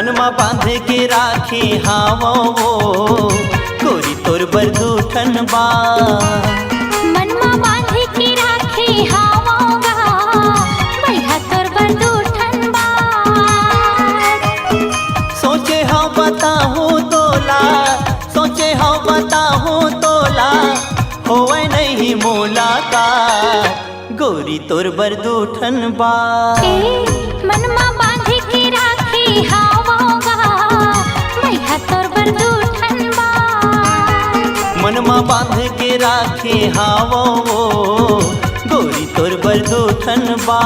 मनमा बांध के राखे हावो वो गोरी तोर बरदूठन बा। मनमा बांध के राखे हावोगा भैया तोर बरदूठन बा। सोचे हाँ बताहूँ तोला, सोचे हाँ बताहूँ तोला होवे नहीं मुलाकात गोरी तोर बरदूठन बा। मनमा बांध के राखे हावोगा भैया तोर बरदूठन बा। मनमा बांध के राखे हावो वो गोरी तोर बरदूठन बा।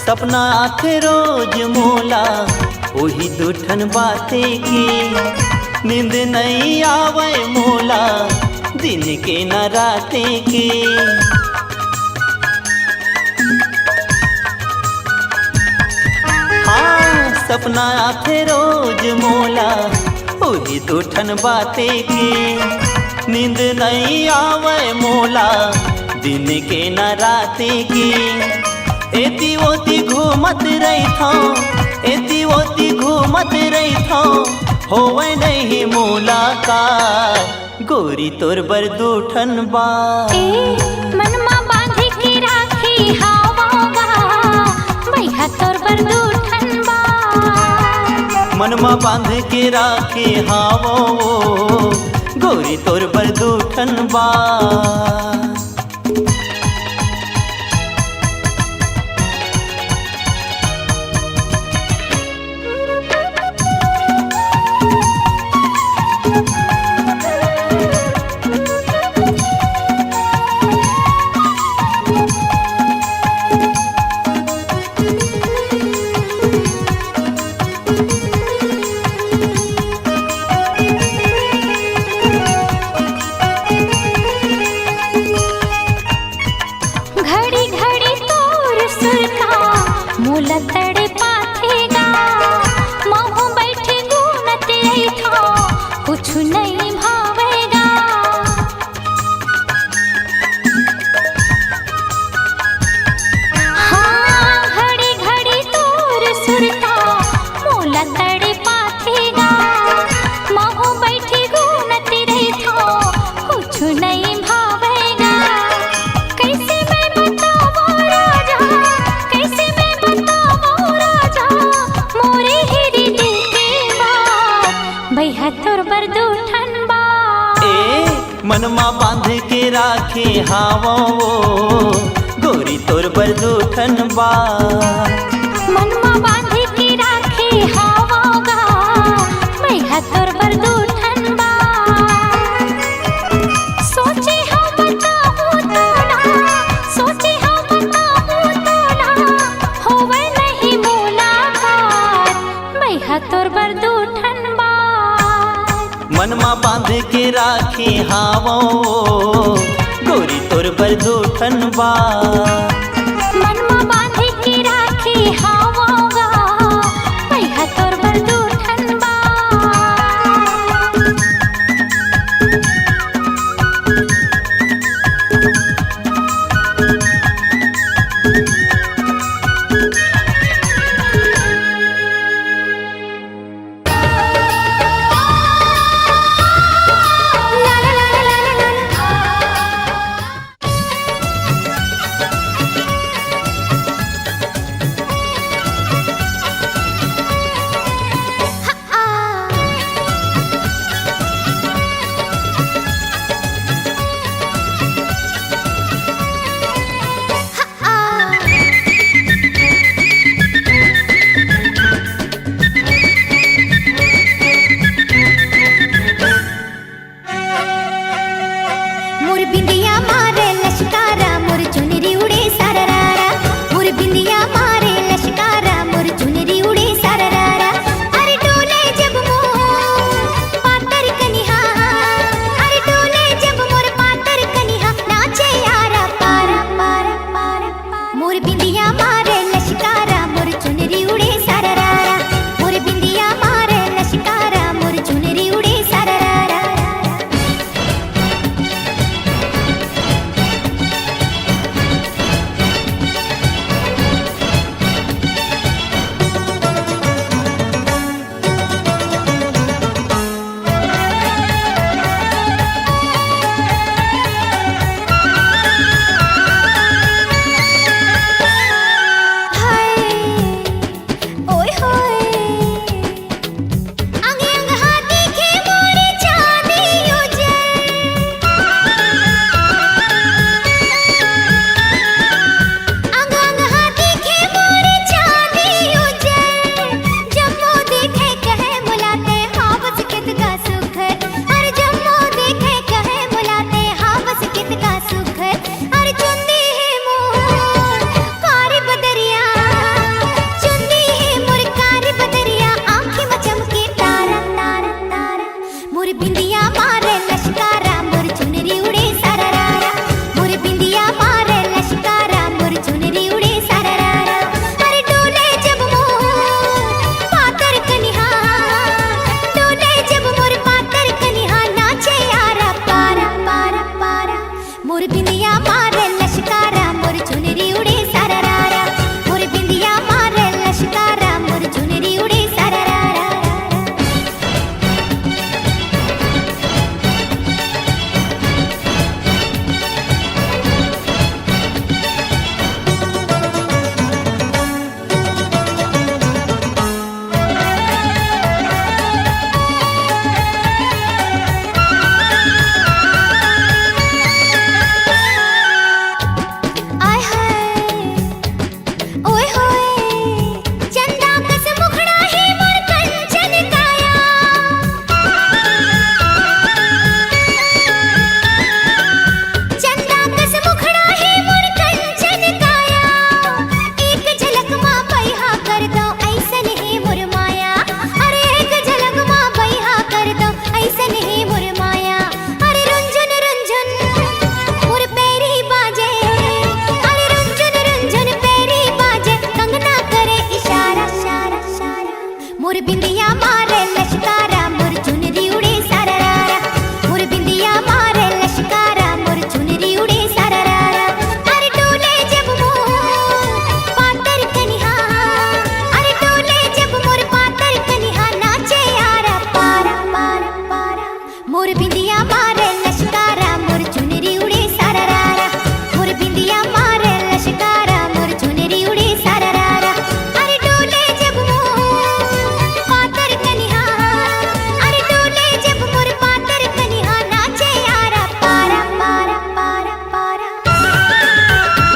सपना आखे रोज मोला वही दूठन बाते की, नींद नहीं आवे मोला दिन के न राते की। हाँ सपना आखे रोज मोला वही दूठन बाते की, नींद नहीं आवे मोला दिन के न राते की। एती ओती घूमत रही था, एती ओती घूमत रही था होवे नहीं मुलाकात गोरी तोर बरदूठन बा। मनमा बांध के राखे हावोगा भैया तोर बरदूठन बा। मनमा बांध के राखे हावो गोरी तोर बरदूठन बा। घड़ी घड़ी तोर सुरता मोला तड़े पाथेगा। महू बैठे गुनत आई था कुछ नहीं भावेगा। हाँ घड़ी घड़ी तोर सुरता मोला तड़े पाथेगा। महू बैठे गुनत रही था कुछ नहीं भावेगा। कैसे मैं बताऊं राजा, कैसे मैं बताऊं राजा मोरे हिरी दिल की बात भैया तोर बरदूठन बा। मनमा बांध के राखे हावो गोरी तोर बरदूठन बा। मनमा बांध के राखे हावोगा भैया तोर बरदूठन बा। सोचे हाँ बताऊं तोला, सोचे हाँ बताऊं तोला होवे नहीं मुलाकात भैया तोर बरदूठन बा। मनमा बांध के राखे हावो गोरी तोर बरदूठन बा। मनमा बांध के राखे हावोगा भैया तोर बरदूठन बा। बिंदिया मारे लश्कारा मोर चुनरी उड़े सारारा मोर बिंदिया मारे लश्कारा मोर चुनरी उड़े सारारा अरे डोले जब मोर पातर कनिहा अरे डोले जब मोर पातर कनिहा नाचे यारा पारा पारा पारा पारा मोर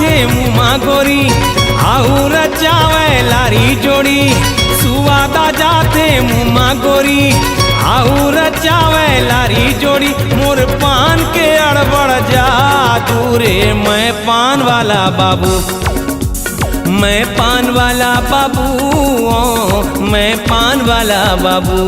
जाथे मुमा गोरी आऊ रचावे लारी जोड़ी सुवादा जाथे मुमा गोरी आऊ रचावे लारी जोड़ी मोर पान के अड़बड़ जादू रे मैं पान वाला बाबू मैं पान वाला बाबू मैं पान वाला बाबू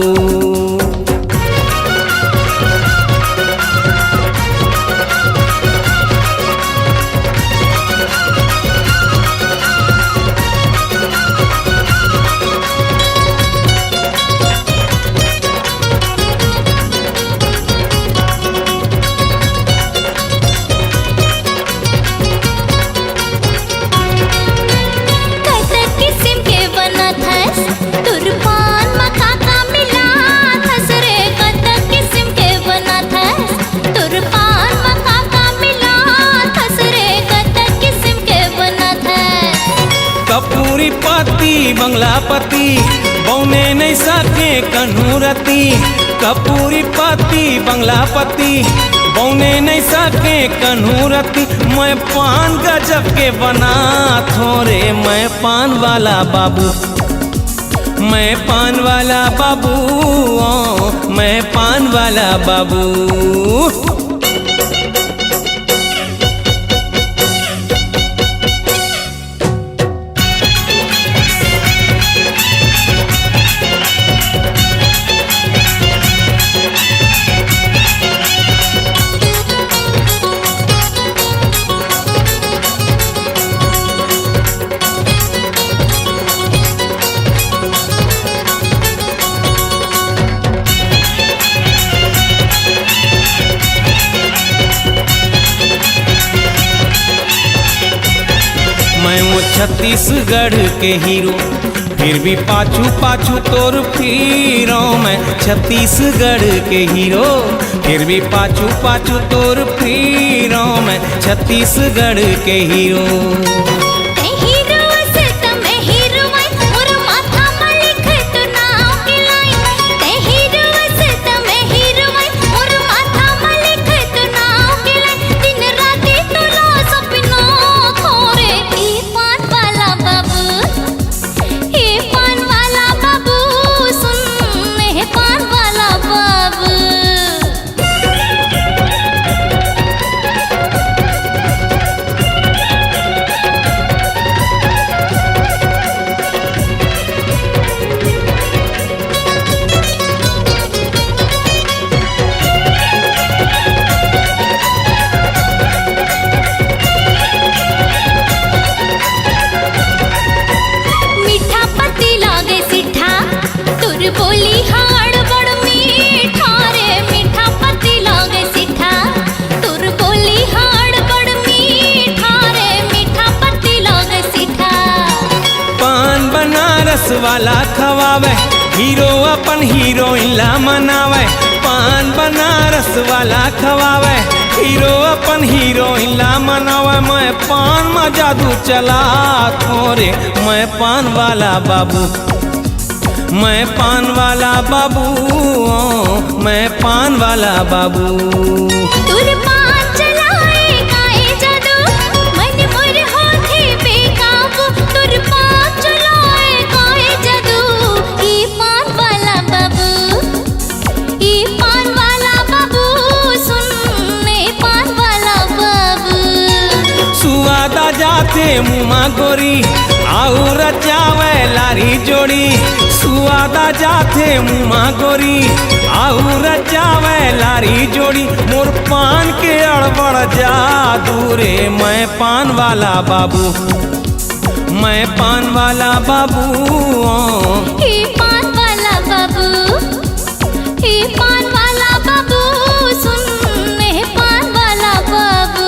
कपूरी पति बंगलापति बौने नहीं सके कन्हूरती कपूरी पति बंगलापति बौने नहीं सके कन्हूरती मैं पान गजब के बना थोरे मैं पान वाला बाबू मैं पान वाला बाबू मैं पान वाला बाबू मैं वो छत्तीसगढ़ के हीरो फिर भी पाछू पाछू तोर फिरो मैं छत्तीसगढ़ के हीरो फिर भी पाछू पाछू तोर फिरो मैं छत्तीसगढ़ के हीरो बोली हाड़ बड़ मीठा रे मीठा पति लागे सिठा तुर बोली हाड़ बड़ मीठा रे मीठा पति लागे सिठा पान बनारस वाला खवावे हीरो अपन हीरोइन ला मनावे पान बनारस वाला खवावे हीरो अपन हीरोइन ला मनावे मैं पान में जादू चला थोरे मैं पान वाला बाबू मैं पान वाला बाबू मैं पान वाला बाबू तुर पान चलाए गाए जादू मन मोर होठे बेकाबू तुर पान चलाए गाए जादू ई पान वाला बाबू ई पान वाला बाबू सुन मैं पान वाला बाबू सुवादा जाते मुमा गोरी आऊ रचावे लारी जोड़ी सुवादा जाथे मुमा गोरी आऊ रचावे लारी जोड़ी मोर पान के अड़बड़ जादू रे मैं पान वाला बाबू मैं पान वाला बाबू हे पान वाला बाबू हे पान वाला बाबू सुन मैं पान वाला बाबू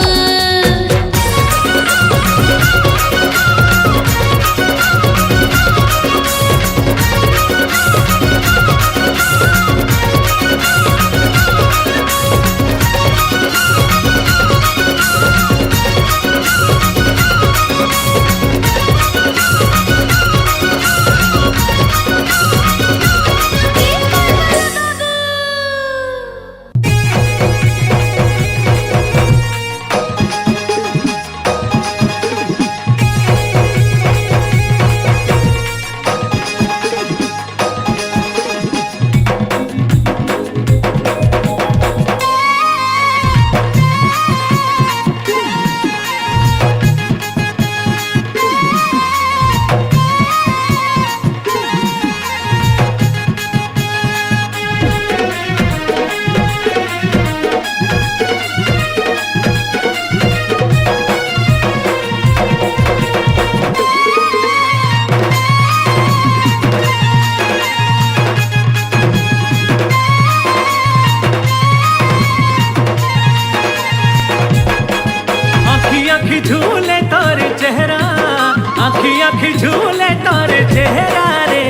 आखी झूले तोरे चेहरा रे,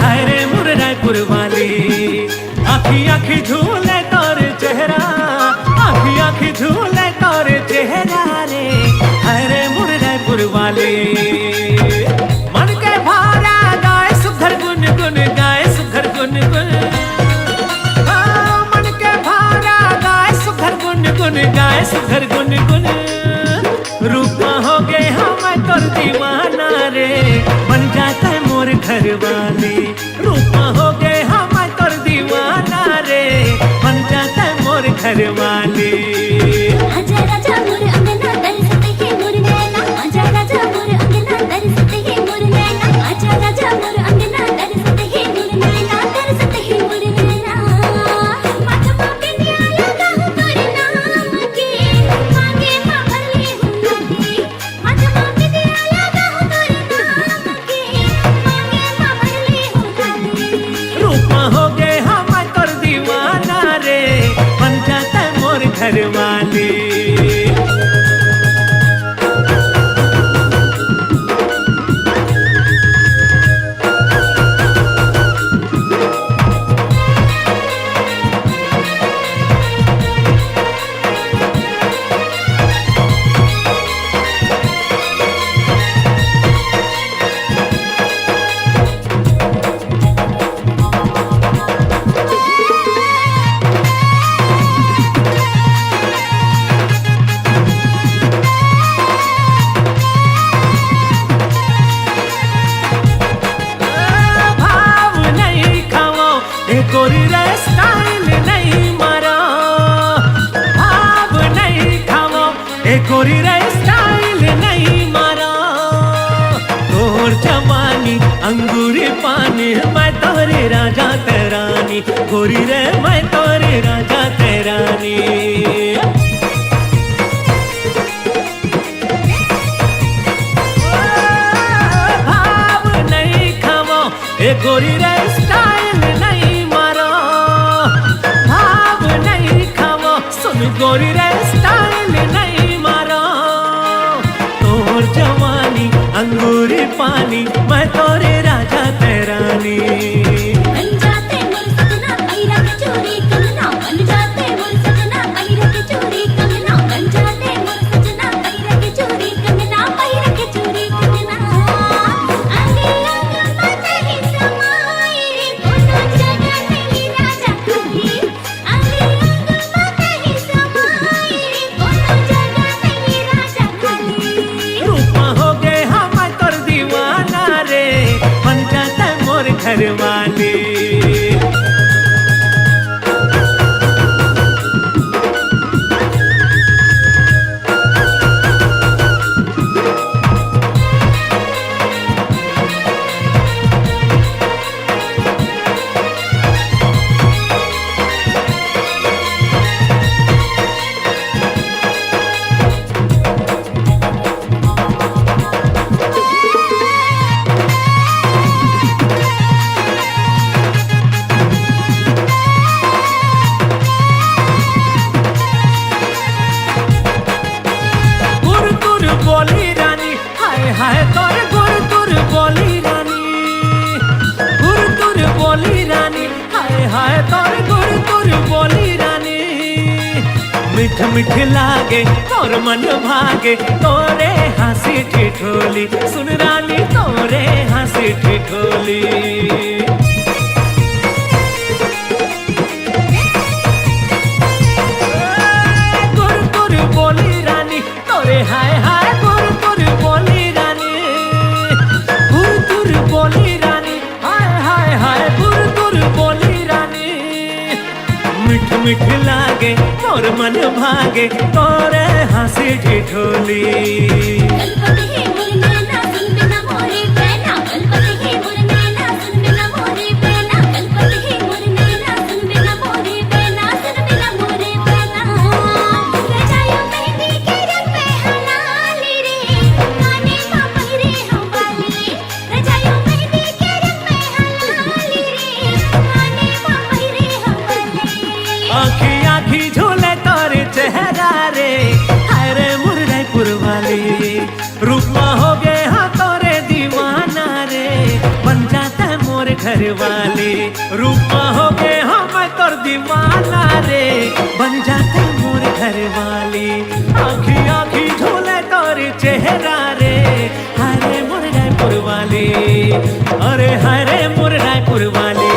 हाय रे मोर रायपुर वाली। आखी आखी झूले तोरे चेहरा, आखी आखी झूले तोरे चेहरा रे, हाय रे मोर रायपुर वाली। मन के भारा गाए सुघर गुन गुन, गाए सुघर गुन गुन। मन के भारा गाए सुघर गुन गुन, गाए सुघर गुन गुन। रूपा हो गए हम तोर दीवाना रे, बन जाता है मोर घर वाली। रूपा हो गए हम तोर दीवाना रे, बन जाता है मोर घर वाली। आजा राजा मोर अंगना तरसते है मोर नैना, आजा राजा मोर अंगना तरसते है मोर नैना, आजा राजा मोर अंगना तरसते है मोर नैना, तरसते है मोर नैना। माथवा पे दिया लगा हूँ तोरे नाम के, मांगे माँ भरले हूँ लागे। माथवा पे दिया लगा हूँ तोरे नाम के, मांगे माँ भरले हूँ लागे। रूपा हो गए हम तोर दीवाना रे, बन जाता है मोर घर वाली। भाव नहीं खाओ ए गोरी रे स्टाइल नहीं मारो, भाव नहीं खाओ ए गोरी रे स्टाइल नहीं मारो। तोर जवानी अंगूरी पानी, मैं तोरे राजा तेरानी। गोरी रे मैं तोरे राजा तेरानी। भाव नहीं खाओ ए गोरी रे स्टाइल नहीं मारो, भाव नहीं खाओ सुन गोरी रे स्टाइल नहीं मारो। तोर जवानी अंगूरी पानी, मैं तोरे राजा तेरानी। बन जाते मोर सजना पैरा के चोरी कंगना, बन जाते मोर सजना पैरा के चोरी कंगना, बन जाते मोर सजना पैरा के चोरी कंगना, पैरा के चोरी कंगना। आगे आगे माता ही समाए रे, कोनो जगह नहीं राजा खाली। आगे आगे माता ही समाए रे, कोनो जगह नहीं राजा खाली। रूपा हो गए हम तोर दीवाना रे, बन जाता है मोर घर वाली। गुर गुर बोली रानी, हाय हाय तोर गुर गुर बोली रानी। गुर गुर बोली रानी, हाय हाय तोर गुर गुर बोली रानी। मिठ मिठ लागे तोर मन भागे, तोरे हंसी ठिठोली। सुन रानी तोरे हंसी ठिठोली। गुर गुर बोली रानी, तोरे हाय हाय गुर गुर बोली रानी। गुर गुर बोली रानी, हाय हाय हाय गुर गुर बोली रानी। मिठ मिठ लागे तोर मन भागे, तोरे हंसी ठिठोली। गलपते है मोर नैना सुन बिना मोरे पैना, गलपते है मोर नैना सुन बिना मोरे पैना, गलपते है मोर नैना सुन बिना मोरे पैना, सुन बिना मोरे पैना। रजायो मेहंदी के रंग पे हलाली रे, काने माँ पहिरे हम वाली। रजायो मेहंदी के रंग पे हलाली रे, काने माँ पहिरे हम वाली। आखी आखी झूले तोरे चेहरा रे, हाय रे मोर रायपुर वाली। रूपमा हो गए हाँ तोरे दीवाना। वाली। रूपा हो गए हम तोर दीवाना रे, बन जाते मोर घर वाली। आखी आखी झूले तोर चेहरा रे, हरे मोर रायपुर वाली, अरे हरे मोर रायपुर वाली।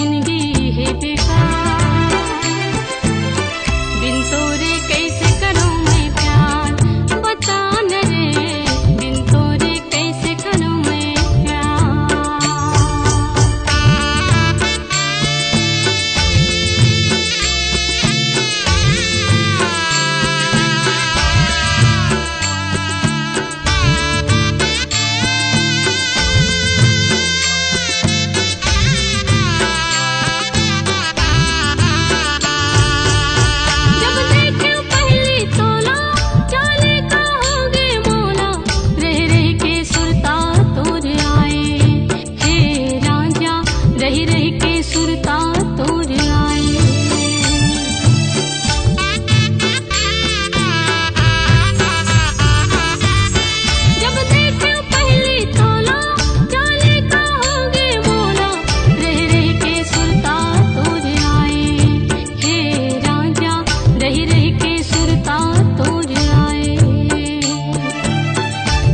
जिंदगी है बेकार, बिन तोरे कैसे करूं मैं प्यार, बता न रे, बिन तोरे कैसे करूं मैं प्यार। जब देखूं पहली तोला, चाले का होगे मोला, रह रह के सुरता तोर आए, हे राजा रह रह के सुरता तोर आए। जब देखूं पहली तोला, चाले का होगे मोला, रह रह के सुरता तोर आए, हे राजा रह रह के सुरता तोर आए।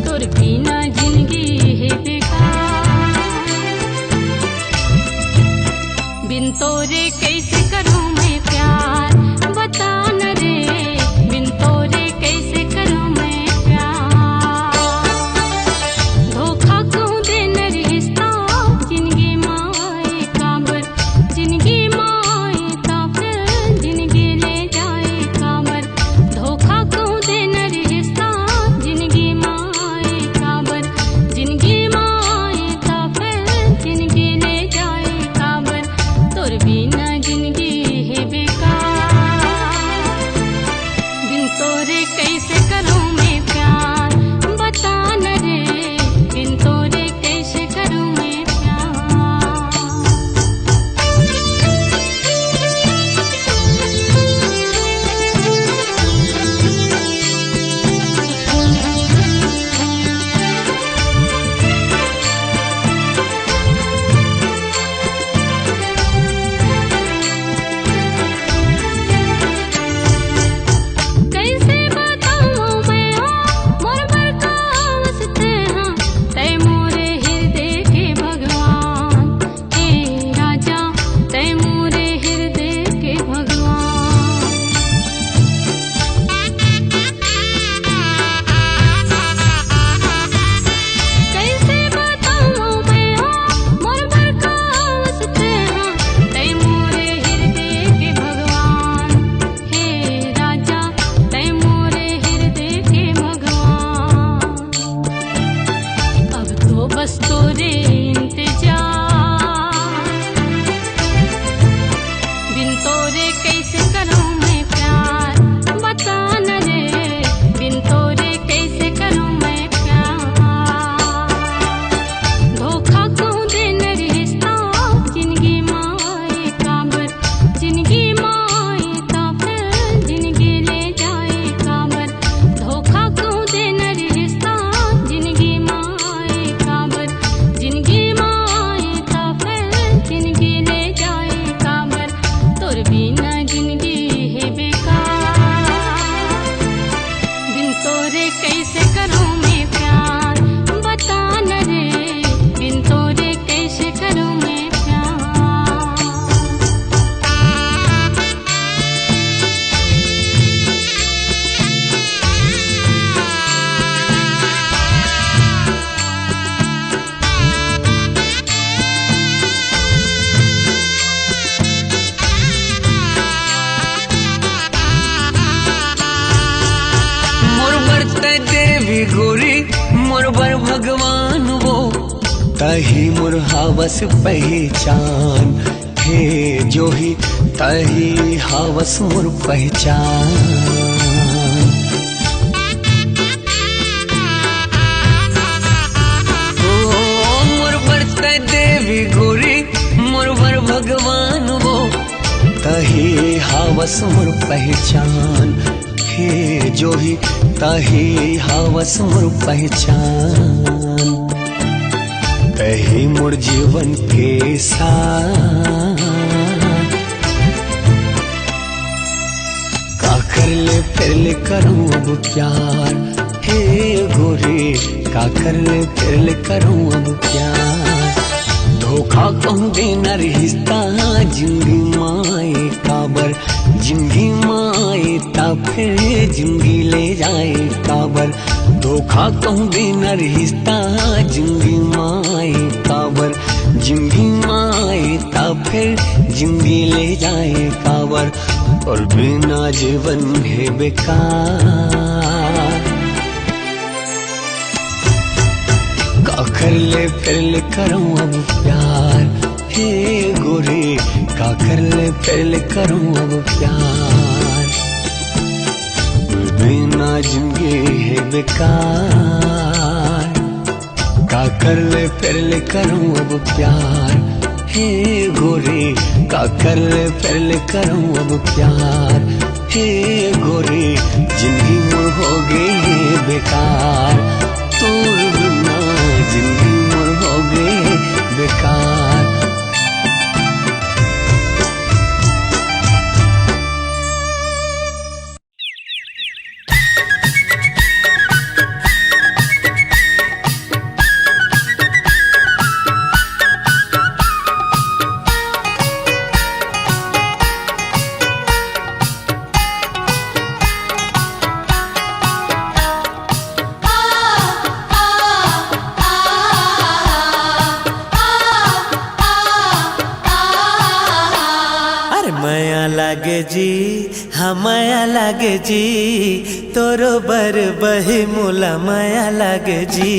तोर बिना जिंदगी है बेकार, बिन तोरे कैसे करूं मैं प्यार, बता न रे, बिन तोरे कैसे करूं मैं प्यार। धोखा क्यों देना रिश्ता, जिंदगी माए काबर, जिंदगी माए काबर, जिंदगी ले जाए काबर। धोखा क्यों देना रिश्ता, जिंदगी माए काबर, जिंदगी माए काबर, जिंदगी ले जाए काबर। तोर बिना जिंदगी है बेकार, बिन तोरे कैसे करूं मैं प्यार, बता न रे, बिन तोरे कैसे करूं मैं कैसे बताऊं मैं मोर बर का वसते हाँ, तै मोरे हृदय के भगवान, हे राजा तै मोरे हृदय के भगवान। कैसे बताऊं मैं मोर बर का वसते हाँ, तै मोरे हृदय के भगवान, हे राजा तै मोरे हृदय के भगवान। अब तो बस तोरे इंतजार, बिन तोरे कैसे करूं मैं प्यार, बता न रे, बिन तोरे कैसे करूं मैं प्यार। धोखा क्यों देना रिश्ता, जिंदगी माए काबर, जिंदगी माए काबर, जिंदगी ले जाए काबर। धोखा क्यों देना रिश्ता, जिंदगी माए काबर, जिंदगी माए काबर, जिंदगी ले जाए काबर। तोर बिना जिंदगी है बेकार, बिन तोरे कैसे करूं मैं प्यार, बता न रे, बिन तोरे कैसे करूं मैं प्यार। मोर बर तै देवी गोरी, मोर बर भगवान वो, तही मोर हावस पहचान, हे जोही तही हावस मोर पहचान। ओ मोर बर तै देवी गोरी, मोर बर भगवान वो, तही हावस मोर पहचान, हे जोही तही हावस मोर पहचान। तही मोर जीवन के साथ, का कर ले फिर ले करूं अब प्यार, हे गोरी का कर ले फिर ले करूं अब प्यार। धोखा कहूँ देना रिश्ता जिंदगी माए काबर जिंदगी माए ता फिर जिंदगी ले जाए काबर धोखा कहूँ देना रिश्ता जिंदगी माए काबर जिंदगी माए ता फिर जिंदगी ले जाए काबर और बिना जीवन है बेकार का कर ले फिर ले करूँ अब प्यार हे गोरे का कर ले फिर ले करूँ अब प्यार बिना जिंदगी है बेकार का कर ले फिर ले करूँ अब प्यार हे गोरे का कर ले फिर ले करूँ अब प्यार हे गोरे जिंदगी मोर हो गई बेकार तोर बिना जिंदगी मोर हो गई बेकार माया लागे जी हाँ माया लागे जी तोरो बर बही मुला माया लागे जी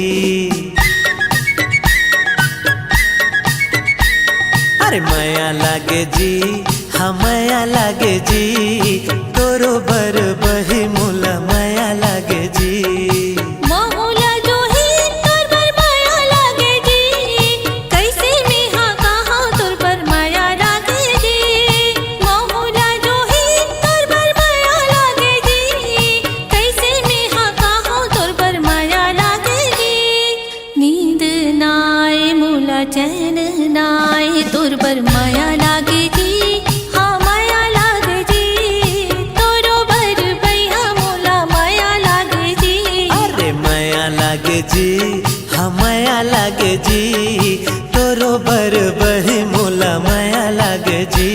अरे माया लागे जी हाँ माया लागे जी तोरो बर बही मुला माया लागे जी चैन नाय तोर पर माया लागे जी हाँ माया लागे जी तोरो बर भैया मोला माया लागे जी अरे माया लागे जी हाँ माया लागे जी तोरो बर बही मोला माया लागे जी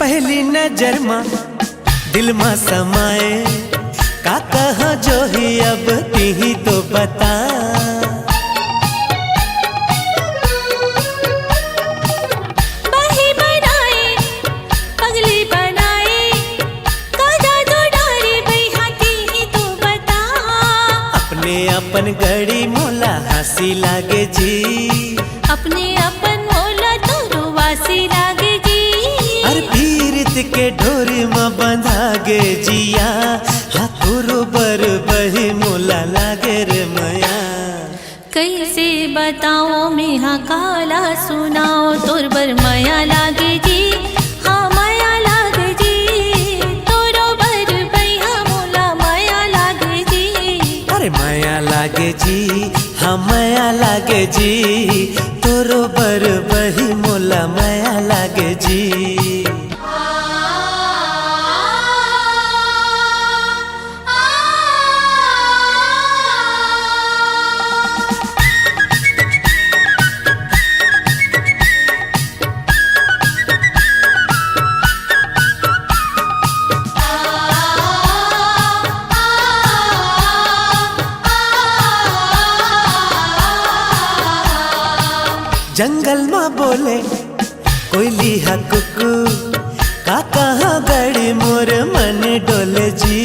पहली नजर में दिल में समाए का कहा जो ही अब ती तो बता बही बनाए पगली बनाए काजा तो डारी बैहाती ही तो बता अपने अपन घड़ी मोला हंसी लागे जी अपने अपन मोला तो रुवासी लागे जी अरे पीरित के ढोरी में बंधा गे जिया हाथोरो बर बही मोला लागे रे मया कैसे बताओ मेहा काला सुनाओ तोर बर माया लागे जी हाँ माया लागे जी तोरो बर भैया मोला माया लागे जी अरे माया लागे जी हाँ माया लागे जी तोरो बर बही मोला माया लागे जी जंगल में बोले कोयली हा कुकू का कहाँ गड़ी मोर मन डोले जी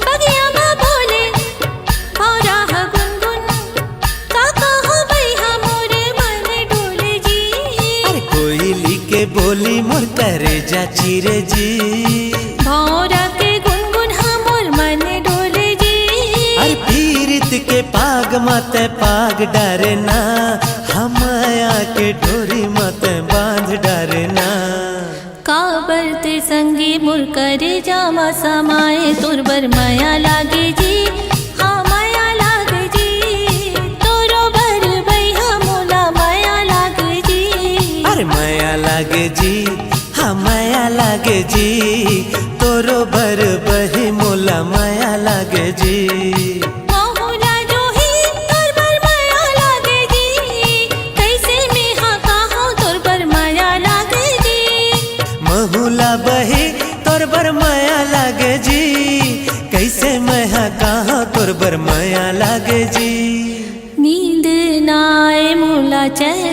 बगिया में बोले भौरा हा गुनगुन का कहाँ बैहा मोर मन डोले जी अरे कोयली के बोली मोर करे जा चिरे जी भौरा के गुनगुन हा मोर मन डोले जी अरे पीरित के पाग मत पाग डरना हम आया संगी मोर करे जामा समाए तोर बर माया लागे जी हाँ माया लागे जी तोरो बर भैया मोला माया लागे जी अरे माया लागे जी हाँ माया लागे जी तोरो भर बही मोला माया लागे जी महुला जो ही तोर बर माया लागे जी कैसे में हाँ कहो तोर बर माया लागे जी महुला बही तोर बर माया लागे जी कैसे मैं कहाँ तोर बर माया लागे जी नींद ना आए मोला चैन